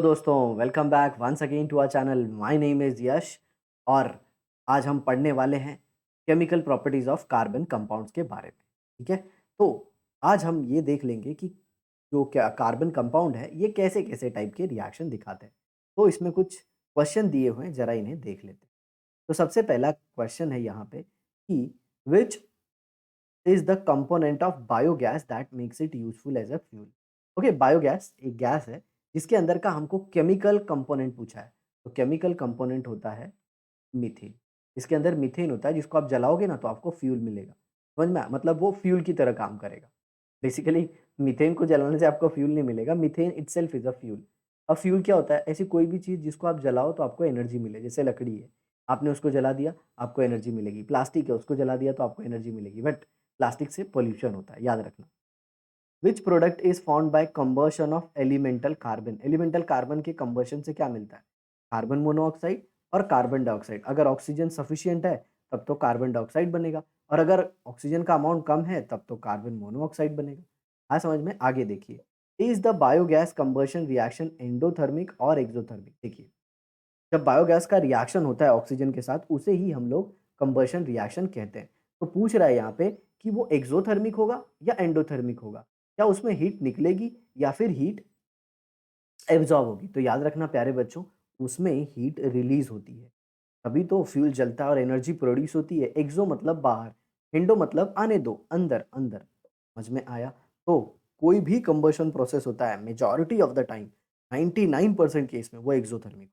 Hello दोस्तों, welcome back once again to our channel. My name is Yash और आज हम पढ़ने वाले हैं chemical properties of carbon compounds के बारे में। ठीक है? तो आज हम ये देख लेंगे कि जो क्या कार्बन कंपाउंड है, ये कैसे-कैसे टाइप के रिएक्शन दिखाते हैं। तो इसमें कुछ क्वेश्चन दिए हुए हैं, ज़रा इन्हें देख लेते हैं। तो सबसे पहला क्वेश्चन है यहाँ पे कि which is the component of biogas that makes it useful as a fuel. Okay, biogas एक गैस है जिसके अंदर का हमको केमिकल कंपोनेंट पूछा है। तो केमिकल कंपोनेंट होता है मीथेन। इसके अंदर मीथेन होता है जिसको आप जलाओगे ना तो आपको फ्यूल मिलेगा। समझ में आया? मतलब वो फ्यूल की तरह काम करेगा। बेसिकली मीथेन को जलाने से आपको फ्यूल नहीं मिलेगा, methane itself is a fuel. अब फ्यूल क्या होता है? ऐसी कोई भी चीज़ जिसको आप जलाओ तो आपको एनर्जी मिले, जैसे लकड़ी है, आपने उसको जला दिया, आपको एनर्जी मिलेगी। प्लास्टिक है, उसको जला दिया तो आपको एनर्जी मिलेगी, बट प्लास्टिक से पॉल्यूशन होता है, याद रखना। Which product is found by combustion of elemental carbon. Elemental carbon के कंबर्शन से क्या मिलता है? कार्बन मोनोऑक्साइड और कार्बन डाइऑक्साइड। अगर ऑक्सीजन सफिशिएंट है तब तो कार्बन डाइऑक्साइड बनेगा, और अगर ऑक्सीजन का अमाउंट कम है तब तो कार्बन मोनोऑक्साइड बनेगा। हाँ, समझ में? आगे देखिए, is the biogas combustion reaction endothermic और एक्सोथर्मिक। देखिए, जब बायोगैस का रिएक्शन होता है ऑक्सीजन के साथ, उसे ही हम लोग कंबशन रिएक्शन कहते हैं। तो पूछ रहा है यहाँ पे कि वो एक्सोथर्मिक होगा या एंडोथर्मिक होगा, क्या उसमें हीट निकलेगी या फिर हीट एब्जॉर्ब होगी। तो याद रखना प्यारे बच्चों, उसमें हीट रिलीज होती है, तभी तो फ्यूल जलता है और एनर्जी प्रोड्यूस होती है। एक्सो मतलब बाहर, एंडो मतलब आने दो, अंदर अंदर। समझ में आया? तो कोई भी कंबशन प्रोसेस होता है, majority of the time 99% case में वो एक्सोथर्मिक।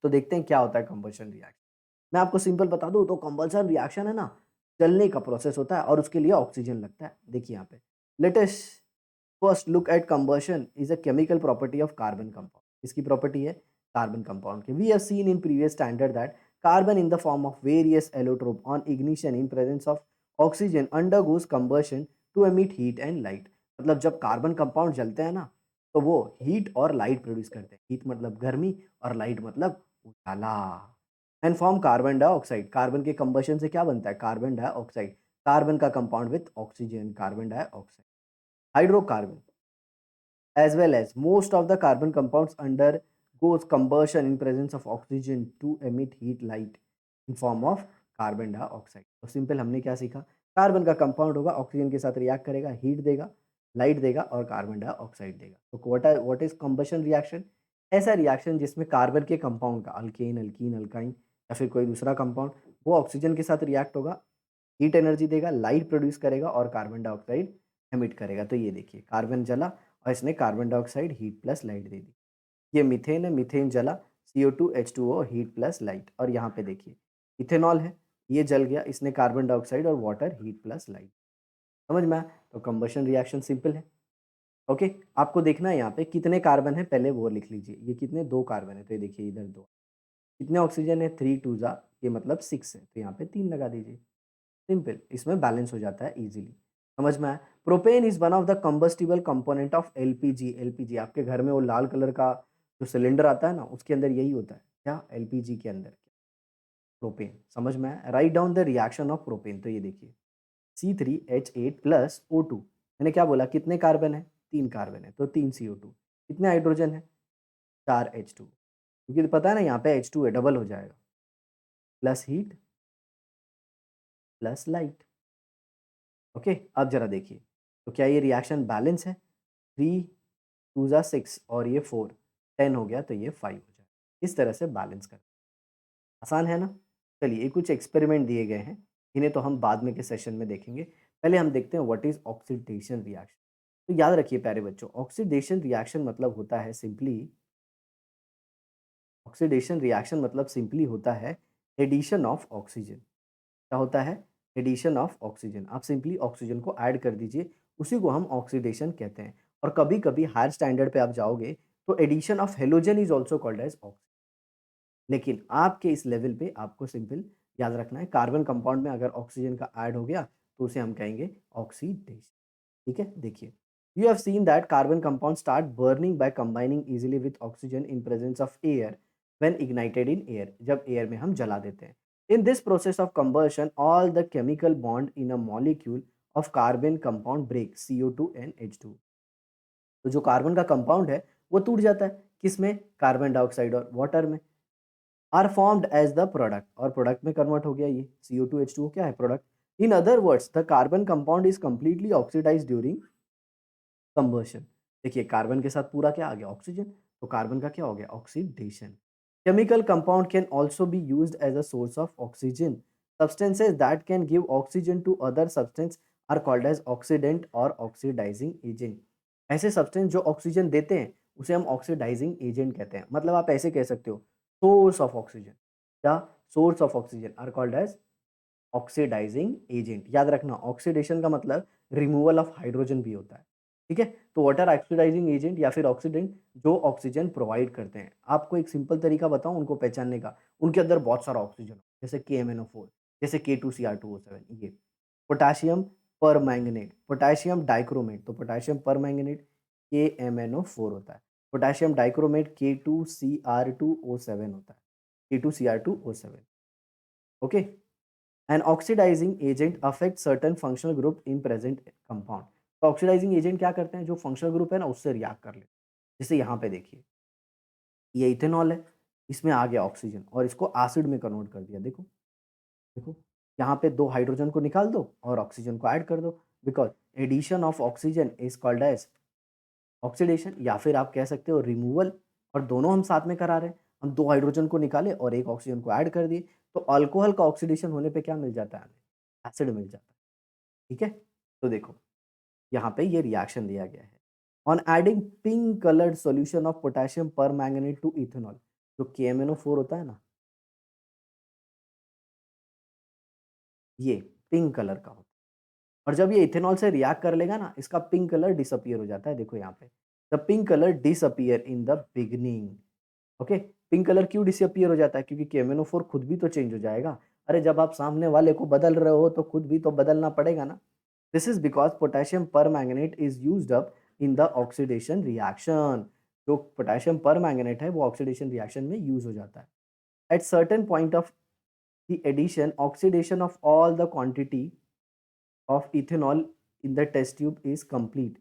तो देखते हैं क्या होता है कंबशन रिएक्शन। मैं आपको सिंपल बता दूं तो कंबशन रिएक्शन है ना, जलने का प्रोसेस होता है और उसके लिए ऑक्सीजन लगता है। देखिए यहाँ पे, let us first look at combustion is a chemical property of carbon compound. इसकी प्रॉपर्टी है कार्बन कंपाउंड की। We have seen in previous standard that carbon in the form of various allotrope on ignition in presence of oxygen undergoes combustion to emit heat and light. मतलब जब carbon compound जलते हैं ना, तो वो heat और light produce करते हैं। हीट मतलब गर्मी और लाइट मतलब उजाला। And form carbon dioxide. Carbon के कंबशन से क्या बनता है? Carbon dioxide. कार्बन का compound with oxygen, carbon dioxide. Hydrocarbon as well as most of the carbon compounds undergoes combustion in presence of oxygen to emit heat light in form of carbon dioxide. तो simple हमने क्या सीखा? Carbon का compound होगा, oxygen के साथ react करेगा, heat देगा, लाइट देगा और कार्बन डाइऑक्साइड देगा। तो व्हाट इज कंबशन रिएक्शन? ऐसा रिएक्शन जिसमें कार्बन के कंपाउंड का अल्केन, अल्कीन, अल्काइन या फिर कोई दूसरा कंपाउंड, वो ऑक्सीजन के साथ रिएक्ट होगा, हीट एनर्जी देगा, लाइट प्रोड्यूस करेगा और कार्बन डाइऑक्साइड एमिट करेगा। तो ये देखिए, कार्बन जला और इसने carbon dioxide heat plus light दे दी। ये मीथेन है, मीथेन जला, CO2 H2O heat plus light. और यहाँ पे देखिए इथेनॉल है, ये जल गया, इसने कार्बन डाइऑक्साइड और वाटर हीट प्लस लाइट। समझ में आया? तो कंबशन रिएक्शन सिंपल है। ओके, आपको देखना है यहाँ पे कितने कार्बन है, पहले वो लिख लीजिए। ये कितने? 2 कार्बन है, तो ये देखिए इधर 2। कितने ऑक्सीजन है? 3 2 जा, ये मतलब 6 है, तो यहाँ पे 3 लगा दीजिए। सिंपल, इसमें बैलेंस हो जाता है इजीली। समझ में आया? Propane is one of the combustible component of LPG. LPG आपके घर में वो लाल कलर का जो सिलेंडर आता है ना, उसके अंदर यही होता है। क्या? एलपीजी के अंदर प्रोपेन। समझ में आया? Write down the reaction of propane. तो ये देखिए, C3H8 प्लस O2। मैंने क्या बोला? कितने कार्बन है? 3 कार्बन है, तो 3 CO2। कितने हाइड्रोजन है? 4 H2। क्योंकि पता है ना, यहाँ पे H2 है, डबल हो जाएगा। Plus heat plus light. Okay, अब जरा देखिए, तो क्या ये रिएक्शन बैलेंस है? 3 2 जा 6 और ये 4 10 हो गया, तो ये 5 हो जाए। इस तरह से बैलेंस कर। आसान है ना? चलिए, कुछ एक्सपेरिमेंट दिए गए हैं, इन्हें तो हम बाद में के सेशन में देखेंगे। पहले हम देखते हैं व्हाट इज ऑक्सीडेशन रिएक्शन। तो याद रखिए प्यारे बच्चों, ऑक्सीडेशन रिएक्शन मतलब होता है सिंपली, ऑक्सीडेशन रिएक्शन मतलब सिंपली होता है एडिशन ऑफ ऑक्सीजन। क्या होता है? Addition of oxygen. आप सिंपली ऑक्सीजन को ऐड कर दीजिए, उसी को हम ऑक्सीडेशन कहते हैं। और कभी-कभी हायर स्टैंडर्ड पे आप जाओगे तो addition of halogen is also called as oxygen. लेकिन आपके इस लेवल पे आपको सिंपल याद रखना है, कार्बन कंपाउंड में अगर ऑक्सीजन का ऐड हो गया तो उसे हम कहेंगे ऑक्सीडेशन। ठीक है? देखिए, you have seen that carbon compound start burning by combining easily with oxygen in presence of air when ignited in air. जब एयर में हम जला देते हैं। In this process of combustion all the chemical bond in a molecule of carbon compound break, CO2 and H2। तो जो carbon का compound है वो टूट जाता है किसमें, कार्बन डाइऑक्साइड और वाटर में, are formed as the product, और प्रोडक्ट में कन्वर्ट हो गया ये CO2H2O क्या है, product. In other words the carbon compound is completely oxidise during combustion. देखिए कार्बन के साथ पूरा क्या आ गया, ऑक्सीजन, तो कार्बन का क्या हो गया, oxidation. Chemical compound can also be used as a source of oxygen. Substances that can give oxygen to other substance are called as oxidant और ऑक्सीडाइजिंग एजेंट। ऐसे सब्सटेंस जो ऑक्सीजन देते हैं उसे हम ऑक्सीडाइजिंग एजेंट कहते हैं। मतलब आप ऐसे कह सकते हो सोर्स ऑफ ऑक्सीजन या source of oxygen are called as oxidising agent. याद रखना ऑक्सीडेशन का मतलब रिमूवल ऑफ हाइड्रोजन भी होता है, ठीक है। तो वाटर ऑक्सीडाइजिंग एजेंट या फिर ऑक्सीडेंट जो ऑक्सीजन प्रोवाइड करते हैं। आपको एक सिंपल तरीका बताऊं उनको पहचानने का, उनके अंदर बहुत सारा ऑक्सीजन हो, जैसे KMnO4, जैसे K2Cr2O7, ये पोटाशियम पर मैंगनेट, पोटाशियम डाइक्रोमेट, तो पोटाशियम पर मैंगनेट KMnO4 होता है, पोटाशियम डाइक्रोमेट K2Cr2O7 होता है, K2Cr2O7, okay. An oxidizing agent affects certain functional group in present compound। तो ऑक्सीडाइजिंग एजेंट क्या करते हैं, जो फंक्शनल ग्रुप है ना उससे रिएक्ट कर लेते हैं। जैसे यहाँ पे देखिए ये इथेनॉल है, इसमें आ गया ऑक्सीजन और इसको एसिड में कन्वर्ट कर दिया। देखो देखो यहाँ पे दो हाइड्रोजन को निकाल दो और ऑक्सीजन को ऐड कर दो, because addition of oxygen is called as oxidation, या फिर आप कह सकते हो रिमूवल। और दोनों हम साथ में करा रहे हैं, हम दो हाइड्रोजन को निकाले और एक ऑक्सीजन को ऐड कर दिए, तो अल्कोहल का ऑक्सीडेशन होने पे क्या मिल जाता है हमें, एसिड मिल जाता है, ठीक है। तो देखो यहाँ पे ये रिएक्शन दिया गया है। On adding pink coloured solution of potassium पर मैंगनेट टू इथेनॉल, जो KMnO4 होता है ना, ये पिंक कलर का होता है। और जब ये इथेनॉल से रिएक्ट कर लेगा ना, इसका पिंक कलर डिसअपीयर हो जाता है। देखो यहाँ पे the pink colour disappear in the beginning, okay. Pink colour क्यों डिसअपीयर हो जाता है, क्योंकि KMnO4 खुद भी तो चेंज हो जाएगा। अरे जब आप सामने वाले को बदल रहे हो तो खुद भी तो बदलना पड़ेगा ना। This is because potassium permanganate is used up in the oxidation reaction. जो पोटेशियम पर मैंगनेट है वो ऑक्सीडेशन रिएक्शन में यूज हो जाता है। At certain point of the addition oxidation of all the quantity of ethanol in the test tube is complete,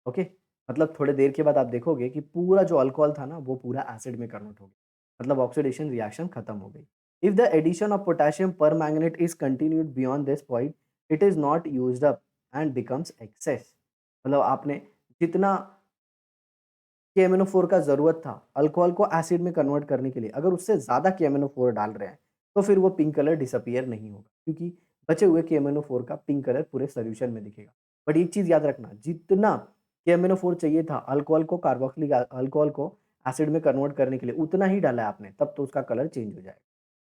okay. मतलब थोड़े देर के बाद आप देखोगे कि पूरा जो अल्कोहल था ना वो पूरा एसिड में कन्वर्ट हो गया, मतलब ऑक्सीडेशन रिएक्शन खत्म हो गई। If the addition of potassium permanganate is continued beyond this point it is not used up and becomes excess. मतलब आपने जितना KMnO4 का ज़रूरत था अल्कोहल को एसिड में कन्वर्ट करने के लिए, अगर उससे ज़्यादा KMnO4 डाल रहे हैं तो फिर वो पिंक कलर डिसअपीयर नहीं होगा, क्योंकि बचे हुए KMnO4 का पिंक कलर पूरे सॉल्यूशन में दिखेगा। बट एक चीज़ याद रखना, जितना KMnO4 चाहिए था अल्कोहल को कार्बोक्सिलिक अल्कोहल को एसिड में कन्वर्ट करने के लिए उतना ही डाला है आपने, तब तो उसका कलर चेंज हो जाएगा,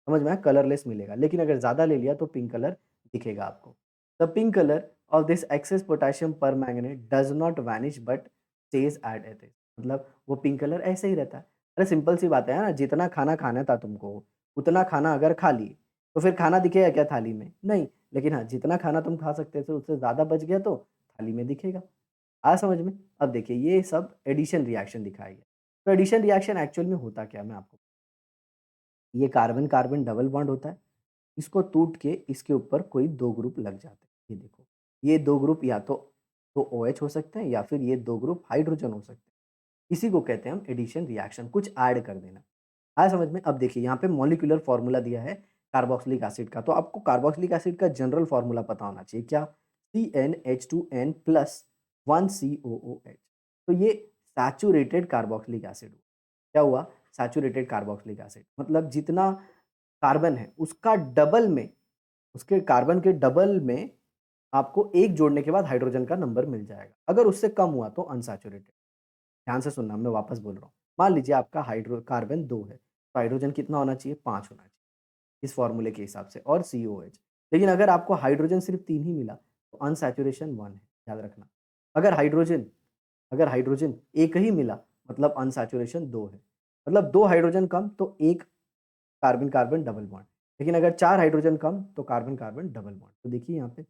समझ में आया, कलरलेस मिलेगा। लेकिन अगर ज़्यादा ले लिया तो पिंक कलर दिखेगा आपको। The pink colour of this excess potassium permanganate does not vanish but stays at at, मतलब वो पिंक कलर ऐसे ही रहता है। अरे सिंपल सी बात है ना, जितना खाना खाना था तुमको, उतना खाना अगर खा ली, तो फिर खाना दिखेगा क्या थाली में? नहीं। लेकिन हाँ, जितना खाना तुम खा सकते थे उससे ज़्यादा बच गया तो थाली में दिखेगा। आया समझ में? अब देखिए ये सब एडिशन रिएक्शन दिखाई है। तो एडिशन रिएक्शन एक्चुअल में होता क्या है मैं आपको, ये कार्बन-कार्बन डबल बॉन्ड होता है। इसको टूट के इसके ऊपर कोई 2 ग्रुप लग जाते हैं। ये देखो, ये 2 ग्रुप या तो OH हो सकते हैं या फिर ये 2 ग्रुप हाइड्रोजन हो सकते हैं। इसी को कहते हैं हम एडिशन रिएक्शन, कुछ ऐड कर देना। आया समझ में? अब देखिए यहाँ पे मॉलिक्यूलर फॉर्मूला दिया है कार्बोक्सिलिक एसिड का, तो आपको कार्बोक्सिलिक एसिड का जनरल फॉर्मूला पता होना चाहिए। क्या? CnH2n plus 1 COOH। तो ये सैचुरेटेड कार्बोक्सिलिक एसिड हुआ। क्या हुआ? सैचुरेटेड कार्बोक्सिलिक एसिड, मतलब जितना कार्बन है उसका डबल में, उसके कार्बन के डबल में आपको एक जोड़ने के बाद हाइड्रोजन का नंबर मिल जाएगा। अगर उससे कम हुआ तो अनसैचुरेटेड। ध्यान से सुनना, मैं वापस बोल रहा हूँ। मान लीजिए आपका हाइड्रो कार्बन 2 है, तो हाइड्रोजन कितना होना चाहिए? 5 होना चाहिए इस फ़ॉर्मूले के हिसाब से, और COH। लेकिन अगर आपको हाइड्रोजन सिर्फ़ 3 ही मिला, तो अनसैचुरेशन 1 है, याद रखना। अगर हाइड्रोजन अगर हाइड्रोजन 1 ही मिला, मतलब अनसैचुरेशन 2 है। मतलब 2 हाइड्रोजन कम तो 1 कार्बन-कार्बन डबल बॉन्ड। लेकिन अगर 4 हाइड्रोजन कम तो कार्बन-कार्बन डबल बॉन्ड। तो देखिए यहाँ पे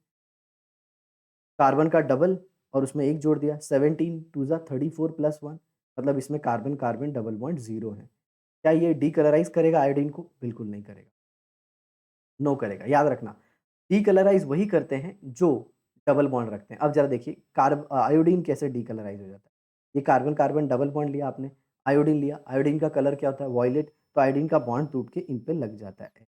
कार्बन का डबल और उसमें 1 जोड़ दिया, 17 2 ज़ा 34 प्लस 1, मतलब इसमें कार्बन-कार्बन डबल बॉन्ड 0 है। क्या ये डीकलराइज़ करेगा आयोडीन को? बिल्कुल नहीं करेगा, नो करेगा। याद रखना, डीकलराइज़ वही करते हैं जो डबल बॉन्ड रखते हैं। अब ज़रा देखिए आयोडीन कैसे डीकलराइज़ हो जाता है। ये कार्बन-कार्बन डबल बॉन्ड लिया आपने, आयोडीन लिया, आयोडीन का कलर क्या होता है? वॉयलेट, तो आयोडीन का बॉन्ड टूट के इन पे लग जाता है।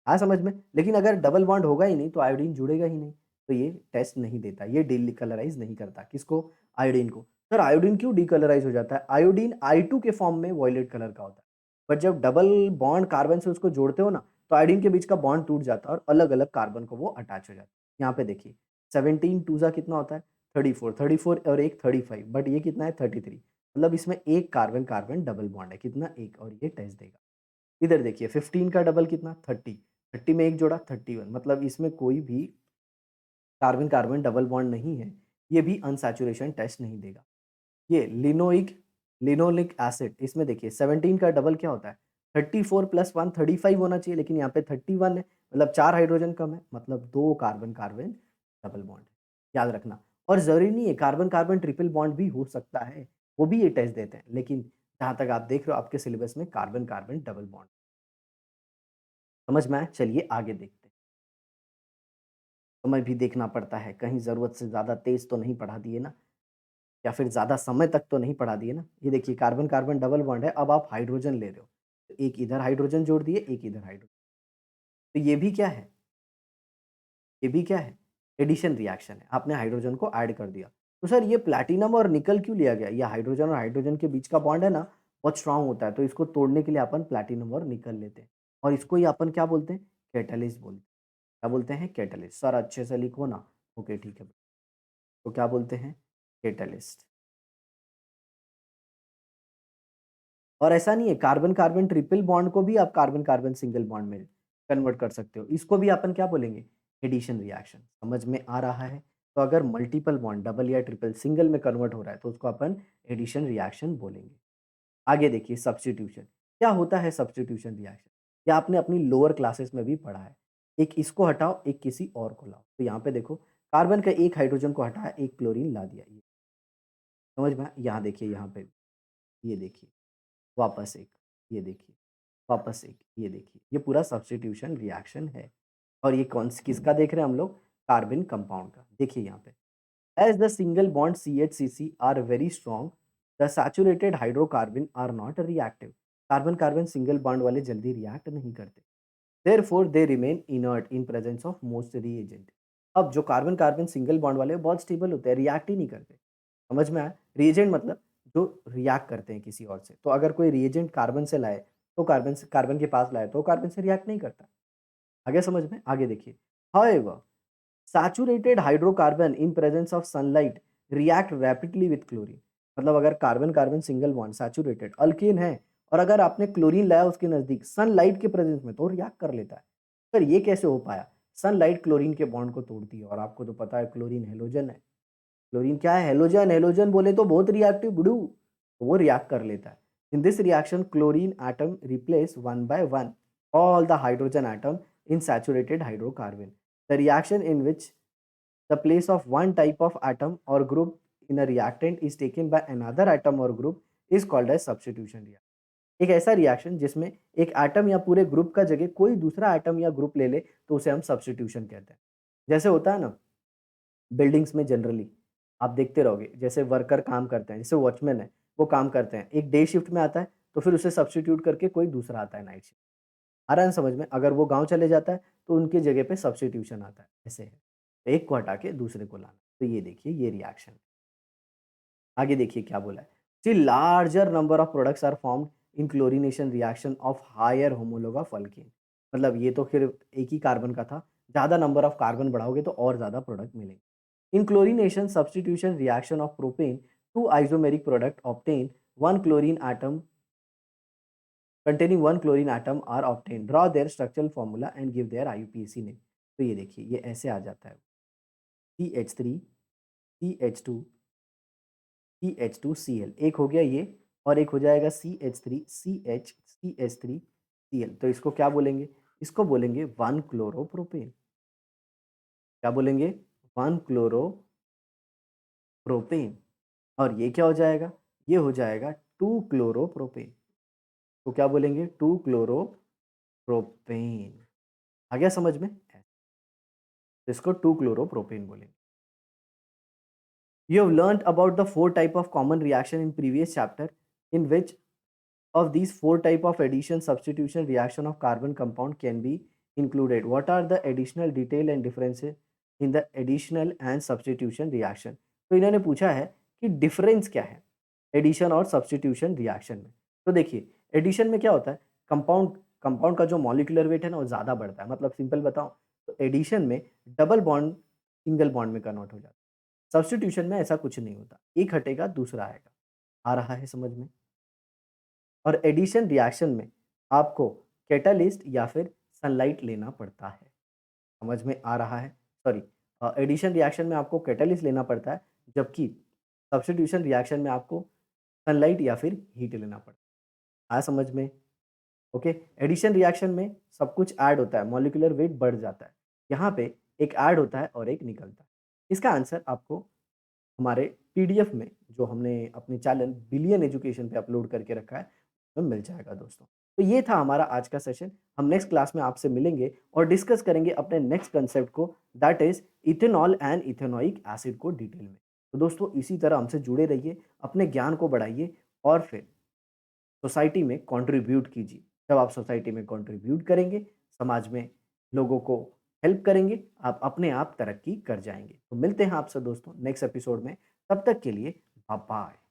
आया समझ में? लेकिन अगर डबल बॉन्ड होगा ही नहीं, तो आयोडीन जुड़ेगा ही नहीं, तो ये टेस्ट नहीं देता, ये डिकलराइज़ नहीं करता। किसको? आयोडीन को। सर आयोडीन क्यों डिकलराइज़ हो जाता है? आयोडीन I2 के फॉर्म में वॉयलेट कलर का होता है। बट जब डबल बॉन्ड कार्बन से उसको जोड़ते हो ना, तो आयोडीन के बीच का बॉन्ड टूट जाता है और अलग-अलग कार्बन को वो अटैच हो जाता है। यहाँ पे देखिए 17 टूज़ा कितना होता है? 34, 34 और एक 35, बट ये कितना है? 33। मतलब इसमें एक कार्बन-कार्बन डबल बॉन्ड है। कितना? 1, और ये टेस्ट देगा। इधर देखिए 15 का डबल कितना? 30, 30 में 1 जोड़ा 31, मतलब इसमें कोई भी कार्बन-कार्बन डबल बॉन्ड नहीं है, ये भी अनसैचुरेशन टेस्ट नहीं देगा। ये लिनोलिक एसिड, इसमें देखिए 17 का डबल क्या होता है? 34 प्लस 1 35 होना चाहिए, लेकिन यहाँ पे 31 है, मतलब 4 हाइड्रोजन कम है, मतलब 2 कार्बन-कार्बन डबल बॉन्ड है। याद रखना। और ज़रूरी नहीं है कार्बन-कार्बन ट्रिपल बॉन्ड भी हो सकता है, वो भी ये टेस्ट देते हैं, लेकिन जहाँ तक आप देख रहे हो आपके सिलेबस में कार्बन-कार्बन डबल बॉन्ड। समझ में आया? चलिए आगे देखते हैं। समय भी देखना पड़ता है, कहीं ज़रूरत से ज़्यादा तेज़ तो नहीं पढ़ा दिए ना? या फिर ज़्यादा समय तक तो नहीं पढ़ा दिए ना? ये देखिए कार्बन-कार्बन डबल बॉन्ड है, अब आप हाइड्रोजन ले रहे हो। तो एक इधर हाइड्रोजन जोड़ दिए, एक इधर हाइड्रोजन। तो ये भी क्या है? ये भी क्या है? एडिशन रिएक्शन है। आपने हाइड्रोजन को ऐड कर दिया। तो सर ये प्लैटिनम और निकल क्यों लिया गया? ये हाइड्रोजन और हाइड्रोजन के बीच का बॉन्ड है ना, बहुत स्ट्रॉन्ग होता है, तो इसको तोड़ने के लिए अपन प्लैटिनम और निकल लेते हैं। और इसको ही अपन क्या बोलते हैं? कैटालिस्ट बोलते हैं। क्या बोलते हैं? कैटालिस्ट। सर अच्छे से लिखो ना। ओके ठीक है। तो क्या बोलते हैं? कैटालिस्ट। और ऐसा नहीं है, कार्बन-कार्बन ट्रिपल बॉन्ड को भी आप कार्बन-कार्बन सिंगल बॉन्ड में कन्वर्ट कर सकते हो। इसको भी अपन क्या बोलेंगे? Addition reaction. समझ में आ रहा है? तो अगर मल्टीपल बॉन्ड डबल या ट्रिपल सिंगल में कन्वर्ट हो रहा है, तो उसको अपन एडिशन रिएक्शन बोलेंगे। आगे देखिए सब्स्टिट्यूशन। क्या होता है सब्स्टिट्यूशन रिएक्शन? ये आपने अपनी लोअर क्लासेस में भी पढ़ा है। एक इसको हटाओ, एक किसी और को लाओ। तो यहाँ पे देखो कार्बन का एक हाइड्रोजन को हटाया, एक क्लोरीन ला दिया। ये समझ में आया? यहाँ देखिए, यहाँ पे ये देखिए, वापस एक, ये देखिए, वापस एक, ये देखिए, ये पूरा सब्स्टिट्यूशन रिएक्शन है। और ये कौन स किसका देख रहे हैं हम लोग? कार्बन कंपाउंड का। देखिए यहाँ पे, as the single bond CH-CC are very strong, the saturated hydrocarbon are not reactive. Carbon carbon single bond वाले जल्दी रिएक्ट नहीं करते। Therefore they remain inert in presence of most reagent. अब जो कार्बन-कार्बन सिंगल बॉन्ड वाले बहुत स्टेबल होते हैं, रिएक्ट ही नहीं करते। समझ में आया? रिएजेंट मतलब जो रिएक्ट करते हैं किसी और से। तो अगर कोई रिएजेंट कार्बन से लाए, तो कार्बन के पास लाए, तो कार्बन से रिएक्ट नहीं करता। आ गया समझ में? आगे देखिए। However, saturated hydrocarbon in presence of sunlight react rapidly with chlorine. मतलब अगर carbon-carbon single bond saturated alkane है और अगर आपने क्लोरीन लाया उसके नज़दीक सनलाइट के प्रेजेंस में, तो रिएक्ट कर लेता है। सर ये कैसे हो पाया? सनलाइट क्लोरीन के बॉन्ड को तोड़ती है और आपको तो पता है क्लोरीन हैलोजन है। क्लोरीन क्या है? हैलोजन। हैलोजन बोले तो बहुत रिएक्टिव बुडू, तो वो रिएक्ट कर लेता है। In this reaction chlorine atom replace one by one all the hydrogen atom in saturated hydrocarbon. The reaction in which the place of one type of atom or group in a reactant is taken by another atom or group is called as substitution reaction। एक ऐसा reaction जिसमें एक atom या पूरे group का जगह कोई दूसरा एटम या ग्रुप ले ले, तो उसे हम सब्स्टिट्यूशन कहते हैं। जैसे होता है ना बिल्डिंग्स में जनरली, आप देखते रहोगे जैसे वर्कर काम करते हैं, जैसे वॉचमैन है, वो काम करते हैं, एक डे शिफ्ट में आता है, तो फिर उसे सब्स्टिट्यूट करके कोई दूसरा आता है नाइट शिफ्ट। आ रहा है ना समझ में? अगर वो गाँव चले जाता है, तो उनकी जगह पे सब्स्टिट्यूशन आता है, ऐसे है। एक को हटा के दूसरे को लाना। तो ये देखिए ये रिएक्शन। आगे देखिए क्या बोला है। Still larger number of products are formed in chlorination reaction of higher homologue of alkane. मतलब ये तो फिर एक ही कार्बन का था, ज़्यादा नंबर ऑफ कार्बन बढ़ाओगे तो और ज़्यादा प्रोडक्ट मिलेंगे। In chlorination substitution reaction of propane, two isomeric product obtain, one chlorine atom containing one chlorine atom are obtained. Draw their structural formula and give their IUPAC name। तो ये देखिए ये ऐसे आ जाता है। CH3 CH2 CH2Cl, एक हो गया ये, और एक हो जाएगा CH3 CH CH3 Cl। तो इसको क्या बोलेंगे? इसको बोलेंगे 1 क्लोरोप्रोपेन। क्या बोलेंगे? 1 क्लोरोप्रोपेन। और ये क्या हो जाएगा? ये हो जाएगा 2 क्लोरोप्रोपेन। तो क्या बोलेंगे? 2 क्लोरोप्रोपेन। आ गया समझ में? तो इसको 2 क्लोरोप्रोपेन बोलेंगे। You have learned about the four type of common reaction in previous chapter, in which of these four type of addition substitution reaction of carbon compound can be included. What are the additional detail and differences in the additional and substitution reaction? तो इन्होंने पूछा है कि difference क्या है addition और substitution reaction में। तो देखिए एडिशन में क्या होता है, कंपाउंड कंपाउंड का जो मॉलिक्यूलर वेट है ना वो ज़्यादा बढ़ता है। मतलब सिंपल बताऊं तो एडिशन में डबल बॉन्ड सिंगल बॉन्ड में कन्वर्ट हो जाता है। सब्स्टिट्यूशन में ऐसा कुछ नहीं होता, एक हटेगा दूसरा आएगा। आ रहा है समझ में? और एडिशन रिएक्शन में आपको कैटालिस्ट या फिर सनलाइट लेना पड़ता है। समझ में आ रहा है? सॉरी, एडिशन रिएक्शन में आपको कैटालिस्ट लेना पड़ता है, जबकि सब्स्टिट्यूशन रिएक्शन में आपको सनलाइट या फिर हीट लेना पड़ता है। आया समझ में? ओके। एडिशन रिएक्शन में सब कुछ ऐड होता है, मॉलिक्यूलर वेट बढ़ जाता है। यहाँ पे एक ऐड होता है और एक निकलता है। इसका आंसर आपको हमारे पीडीएफ में जो हमने अपने चैनल बिलियन एजुकेशन पे अपलोड करके रखा है, उसमें मिल जाएगा दोस्तों। तो ये था हमारा आज का सेशन। हम नेक्स्ट क्लास में आपसे मिलेंगे और डिस्कस करेंगे अपने नेक्स्ट कंसेप्ट को, that is ethanol and ethanoic acid को डिटेल में। तो दोस्तों इसी तरह हमसे जुड़े रहिए, अपने ज्ञान को बढ़ाइए और फिर सोसाइटी में कंट्रीब्यूट कीजिए। जब आप सोसाइटी में कंट्रीब्यूट करेंगे, समाज में लोगों को हेल्प करेंगे, आप अपने आप तरक्की कर जाएँगे। तो मिलते हैं आपसे दोस्तों नेक्स्ट एपिसोड में, तब तक के लिए बाय बाय।